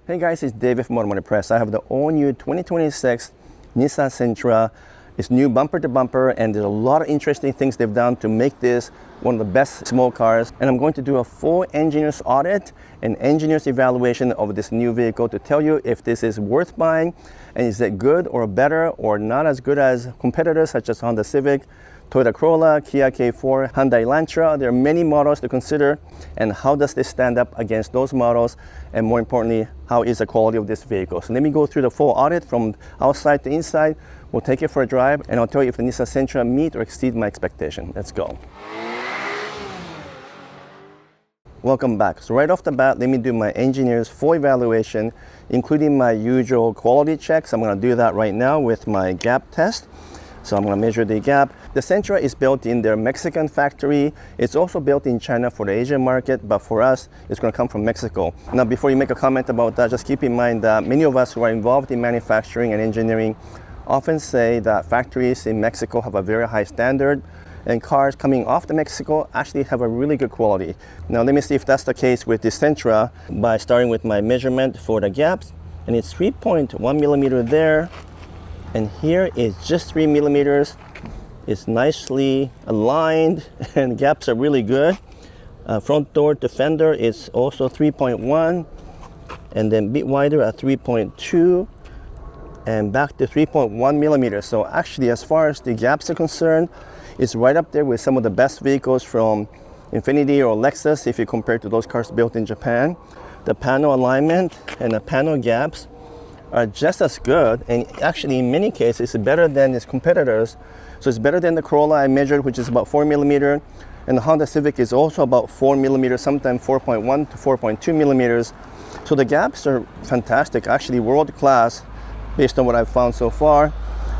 Hey guys, it's David from Automotive Press. I have the all-new 2026 Nissan Sentra. It's new bumper to bumper, and there's a lot of interesting things they've done to make this one of the best small cars. And I'm going to do a full engineer's audit and engineer's evaluation of this new vehicle to tell you if this is worth buying, and is it good or better or not as good as competitors such as Honda Civic, Toyota Corolla, Kia K4, Hyundai Elantra. There are many models to consider, and how does this stand up against those models, and more importantly, how is the quality of this vehicle. So let me go through the full audit from outside to inside. We'll take it for a drive, and I'll tell you if the Nissan Sentra meet or exceed my expectation. Let's go. Welcome back. So right off the bat, let me do my engineer's full evaluation, including my usual quality checks. I'm going to do that right now with my gap test. So I'm going to measure the gap. The Sentra is built in their Mexican factory. It's also built in China for the Asian market, but for us, it's going to come from Mexico. Now, before you make a comment about that, just keep in mind that many of us who are involved in manufacturing and engineering often say that factories in Mexico have a very high standard, and cars coming off the Mexico actually have a really good quality. Now, let me see if that's the case with the Sentra by starting with my measurement for the gaps, and it's 3.1 millimeter there. And here is just 3 millimeters. It's nicely aligned and gaps are really good. Front door to fender is also 3.1, and then a bit wider at 3.2, and back to 3.1 millimeters. So actually, as far as the gaps are concerned, it's right up there with some of the best vehicles from Infiniti or Lexus if you compare to those cars built in Japan. The panel alignment and the panel gaps are just as good, and actually in many cases it's better than its competitors. So it's better than the Corolla I measured, which is about 4 millimeter, and the Honda Civic is also about 4 millimeters, sometimes 4.1 to 4.2 millimeters. So the gaps are fantastic, actually world class based on what I've found so far.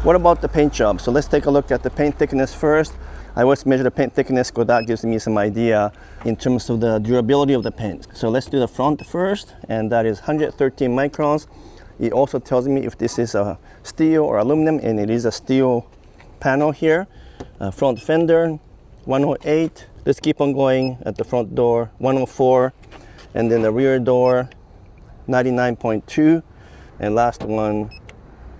What about the paint job? So let's take a look at the paint thickness first. I always measure the paint thickness because that gives me some idea in terms of the durability of the paint. So let's do the front first, and that is 113 microns. It also tells me if this is a steel or aluminum, and it is a steel panel here. Front fender, 108. Let's keep on going at the front door, 104. And then the rear door, 99.2. And last one,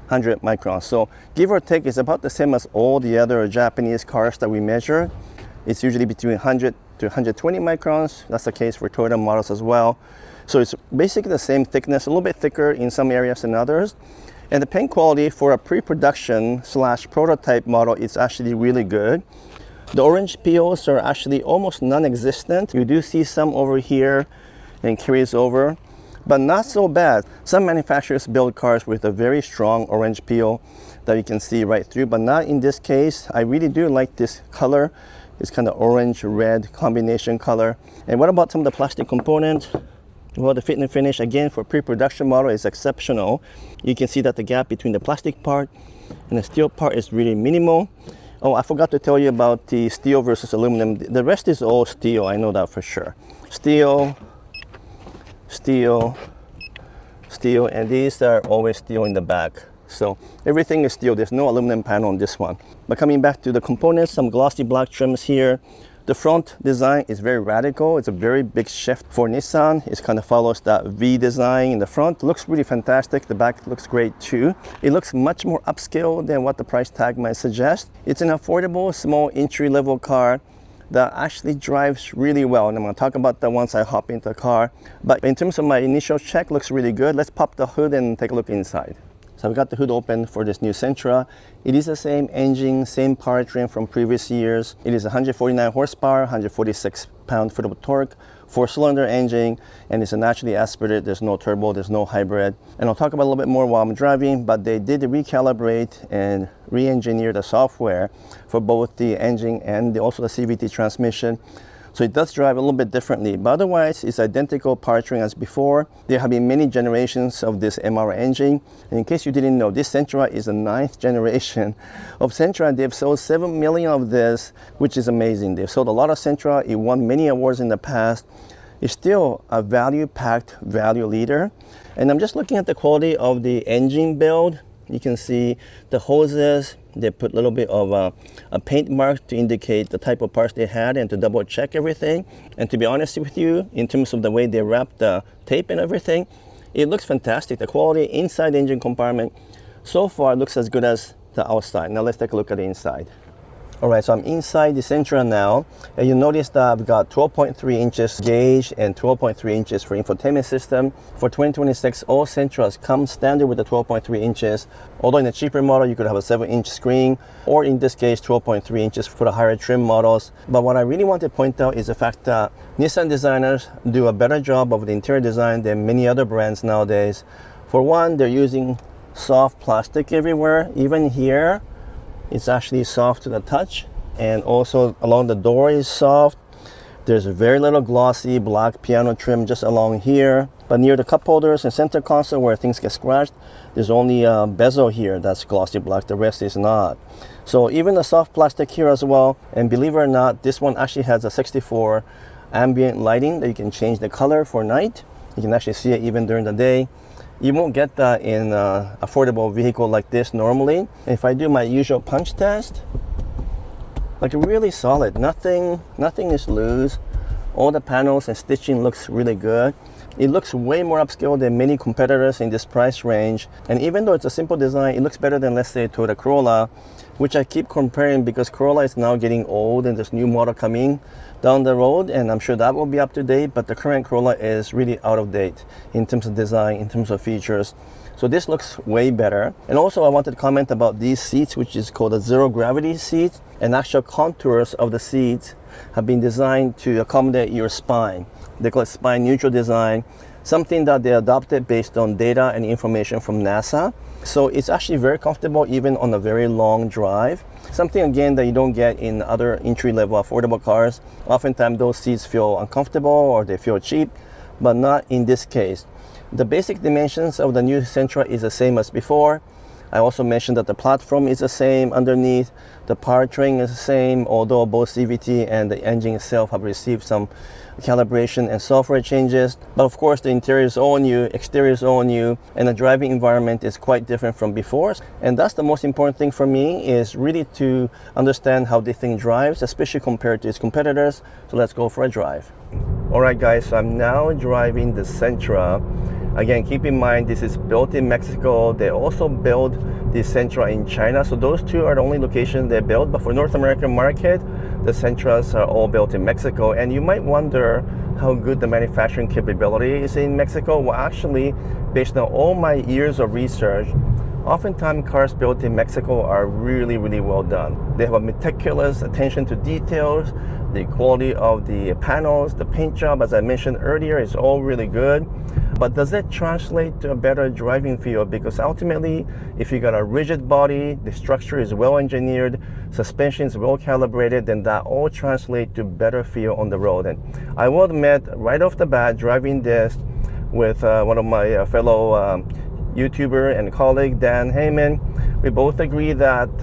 100 microns. So give or take, it's about the same as all the other Japanese cars that we measure. It's usually between 100 to 120 microns. That's the case for Toyota models as well. So it's basically the same thickness, a little bit thicker in some areas than others. And the paint quality for a pre-production / prototype model is actually really good. The orange peels are actually almost non-existent. You do see some over here and carries over, but not so bad. Some manufacturers build cars with a very strong orange peel that you can see right through, but not in this case. I really do like this color. It's kind of orange-red combination color. And what about some of the plastic components? Well, the fit and finish, again, for pre-production model is exceptional. You can see that the gap between the plastic part and the steel part is really minimal. Oh, I forgot to tell you about the steel versus aluminum. The rest is all steel, I know that for sure. Steel, steel, steel, and these are always steel in the back. So everything is steel. There's no aluminum panel on this one. But coming back to the components, some glossy black trims here. The front design is very radical. It's a very big shift for Nissan. It kind of follows that V design in the front. Looks really fantastic. The back looks great too. It looks much more upscale than what the price tag might suggest. It's an affordable, small entry-level car that actually drives really well. And I'm going to talk about that once I hop into the car. But in terms of my initial check, looks really good. Let's pop the hood and take a look inside. So I've got the hood open for this new Sentra. It is the same engine, same powertrain from previous years. It is 149 horsepower, 146 pound-foot of torque, 4-cylinder engine, and it's a naturally aspirated. There's no turbo, there's no hybrid. And I'll talk about a little bit more while I'm driving, but they did recalibrate and re-engineer the software for both the engine and also the CVT transmission. So it does drive a little bit differently, but otherwise it's identical powertrain as before. There have been many generations of this MR engine. And in case you didn't know, this Sentra is the 9th generation of Sentra. They've sold 7 million of this, which is amazing. They've sold a lot of Sentra. It won many awards in the past. It's still a value-packed value leader. And I'm just looking at the quality of the engine build. You can see the hoses. They put a little bit of a paint mark to indicate the type of parts they had and to double check everything. And to be honest with you, in terms of the way they wrap the tape and everything, it looks fantastic. The quality inside the engine compartment so far looks as good as the outside. Now let's take a look at the inside. All right, so I'm inside the Sentra now, and you notice that I've got 12.3 inches gauge and 12.3 inches for infotainment system. For 2026, all Sentras come standard with the 12.3 inches, although in a cheaper model, you could have a 7-inch screen, or in this case, 12.3 inches for the higher trim models. But what I really want to point out is the fact that Nissan designers do a better job of the interior design than many other brands nowadays. For one, they're using soft plastic everywhere, even here. It's actually soft to the touch, and also along the door is soft. There's very little glossy black piano trim just along here, but near the cup holders and center console where things get scratched, there's only a bezel here that's glossy black, the rest is not. So even the soft plastic here as well, and believe it or not, this one actually has a 64 ambient lighting that you can change the color for night. You can actually see it even during the day. You won't get that in an affordable vehicle like this normally. If I do my usual punch test, like really solid, nothing is loose. All the panels and stitching looks really good. It looks way more upscale than many competitors in this price range. And even though it's a simple design, it looks better than, let's say, Toyota Corolla, which I keep comparing because Corolla is now getting old and there's new model coming down the road, and I'm sure that will be up to date, but the current Corolla is really out of date in terms of design, in terms of features. So this looks way better. And also I wanted to comment about these seats, which is called a zero gravity seat, and actual contours of the seats have been designed to accommodate your spine. They call it spine neutral design, something that they adopted based on data and information from NASA. So it's actually very comfortable even on a very long drive. Something again that you don't get in other entry-level affordable cars. Oftentimes those seats feel uncomfortable or they feel cheap, but not in this case. The basic dimensions of the new Sentra is the same as before. I also mentioned that the platform is the same underneath. The powertrain is the same, although both CVT and the engine itself have received some calibration and software changes. But of course, the interior is all new, exterior is all new, and the driving environment is quite different from before. And that's the most important thing for me, is really to understand how this thing drives, especially compared to its competitors. So let's go for a drive. All right, guys, so I'm now driving the Sentra. Again, keep in mind, this is built in Mexico. They also build the Sentra in China. So those two are the only locations they build. But for North American market, the Sentras are all built in Mexico. And you might wonder how good the manufacturing capability is in Mexico. Well, actually, based on all my years of research, oftentimes cars built in Mexico are really, really well done. They have a meticulous attention to details. The quality of the panels, the paint job, as I mentioned earlier, is all really good. But does it translate to a better driving feel? Because ultimately, if you got a rigid body, the structure is well engineered, suspension is well calibrated, then that all translates to better feel on the road. And I will admit, right off the bat, driving this with one of my fellow YouTuber and colleague, Dan Heyman, we both agree that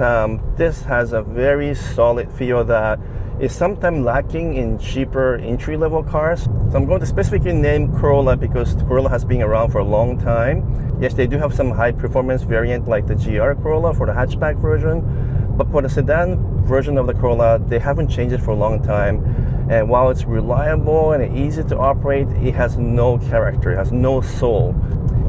this has a very solid feel that is sometimes lacking in cheaper entry-level cars. So I'm going to specifically name Corolla because Corolla has been around for a long time. Yes, they do have some high-performance variant like the GR Corolla for the hatchback version, but for the sedan version of the Corolla, they haven't changed it for a long time. And while it's reliable and easy to operate, it has no character, it has no soul.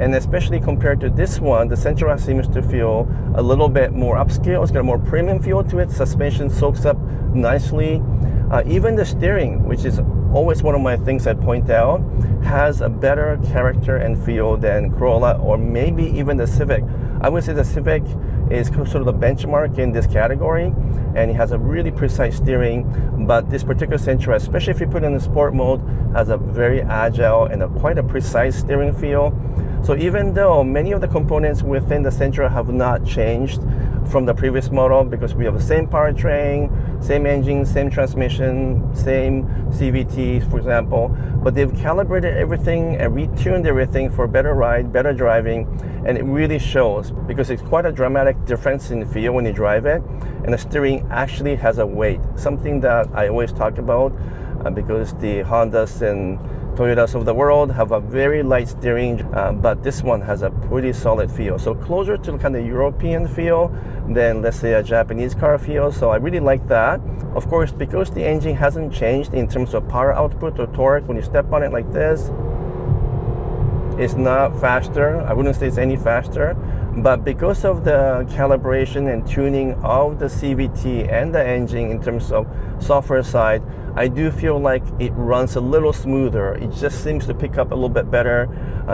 And especially compared to this one, the Sentra seems to feel a little bit more upscale. It's got a more premium feel to it. Suspension soaks up nicely. Even the steering, which is always one of my things I point out, has a better character and feel than Corolla or maybe even the Civic. I would say the Civic is sort of the benchmark in this category, and it has a really precise steering, but this particular Sentra, especially if you put it in the sport mode, has a very agile and quite a precise steering feel. So even though many of the components within the Sentra have not changed from the previous model, because we have the same powertrain, same engine, same transmission, same CVT, for example, but they've calibrated everything and retuned everything for better ride, better driving, and it really shows because it's quite a dramatic difference in feel when you drive it, and the steering actually has a weight, something that I always talk about because the Hondas and Toyotas of the world have a very light steering, but this one has a pretty solid feel. So closer to kind of European feel than, let's say, a Japanese car feel. So I really like that. Of course, because the engine hasn't changed in terms of power output or torque, when you step on it like this, It's not faster. I wouldn't say it's any faster, but because of the calibration and tuning of the CVT and the engine in terms of software side, I do feel like it runs a little smoother. It just seems to pick up a little bit better,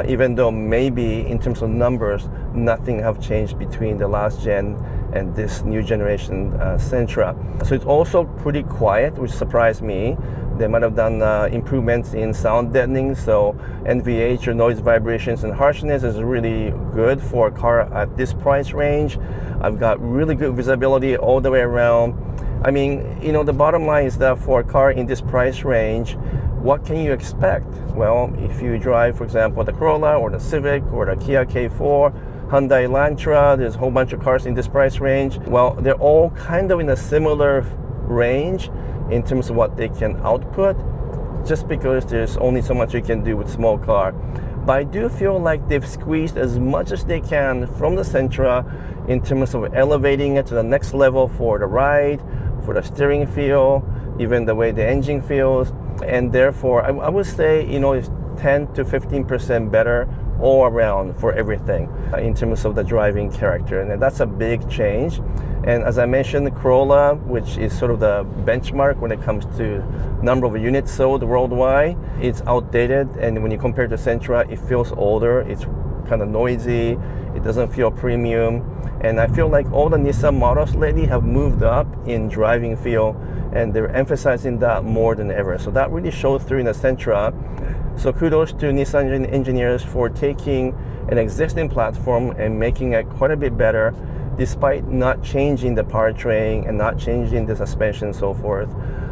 even though maybe in terms of numbers, nothing have changed between the last gen and this new generation Sentra. So it's also pretty quiet, which surprised me. They might have done improvements in sound deadening, so NVH or noise vibrations and harshness is really good for a car at this price range. I've got really good visibility all the way around. I mean, you know, the bottom line is that for a car in this price range, what can you expect? Well, if you drive, for example, the Corolla or the Civic or the Kia K4, Hyundai Elantra, there's a whole bunch of cars in this price range. Well, they're all kind of in a similar range in terms of what they can output, just because there's only so much you can do with small car. But I do feel like they've squeezed as much as they can from the Sentra in terms of elevating it to the next level for the ride, for the steering feel, even the way the engine feels. And therefore, I would say, you know, it's 10 to 15% better all around for everything in terms of the driving character. And that's a big change. And as I mentioned, the Corolla, which is sort of the benchmark when it comes to number of units sold worldwide, it's outdated. And when you compare to Sentra, it feels older. It's kind of noisy. It doesn't feel premium. And I feel like all the Nissan models lately have moved up in driving feel, and they're emphasizing that more than ever. So that really shows through in the Sentra. So kudos to Nissan engineers for taking an existing platform and making it quite a bit better, despite not changing the powertrain and not changing the suspension and so forth.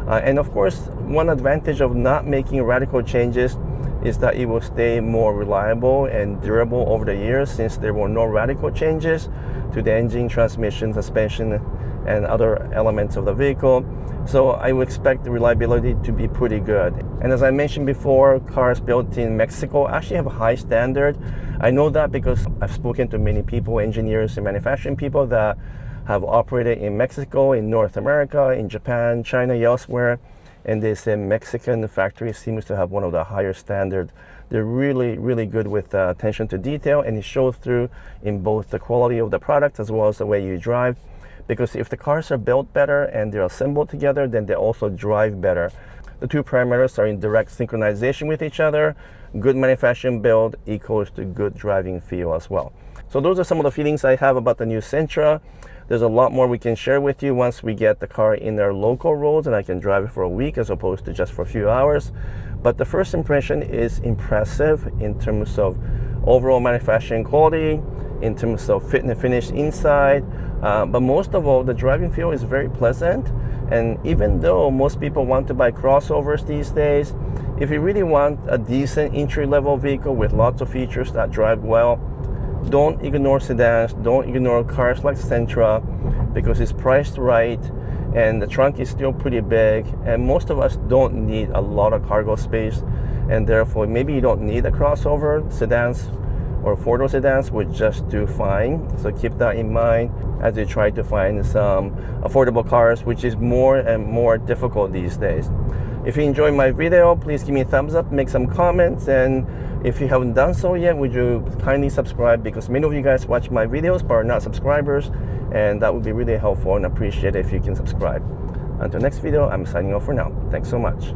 And of course, one advantage of not making radical changes is that it will stay more reliable and durable over the years, since there were no radical changes to the engine, transmission, suspension, and other elements of the vehicle. So I would expect the reliability to be pretty good. And as I mentioned before, cars built in Mexico actually have a high standard. I know that because I've spoken to many people, engineers and manufacturing people that have operated in Mexico, in North America, in Japan, China, elsewhere. And they say Mexican factory seems to have one of the higher standards. They're really, really good with attention to detail, and it shows through in both the quality of the product as well as the way you drive. Because if the cars are built better and they're assembled together, then they also drive better. The two parameters are in direct synchronization with each other. Good manufacturing build equals to good driving feel as well. So those are some of the feelings I have about the new Sentra. There's a lot more we can share with you once we get the car in our local roads and I can drive it for a week as opposed to just for a few hours. But the first impression is impressive in terms of overall manufacturing quality, in terms of fit and finish inside. But most of all, the driving feel is very pleasant. And even though most people want to buy crossovers these days, if you really want a decent entry-level vehicle with lots of features that drive well, don't ignore sedans, don't ignore cars like Sentra, because it's priced right and the trunk is still pretty big, and most of us don't need a lot of cargo space, and therefore maybe you don't need a crossover. Sedans or four-door sedans would just do fine. So keep that in mind as you try to find some affordable cars, which is more and more difficult these days. If you enjoyed my video, please give me a thumbs up, make some comments, and if you haven't done so yet, would you kindly subscribe, because many of you guys watch my videos but are not subscribers, and that would be really helpful and appreciate it if you can subscribe. Until next video, I'm signing off for now. Thanks so much.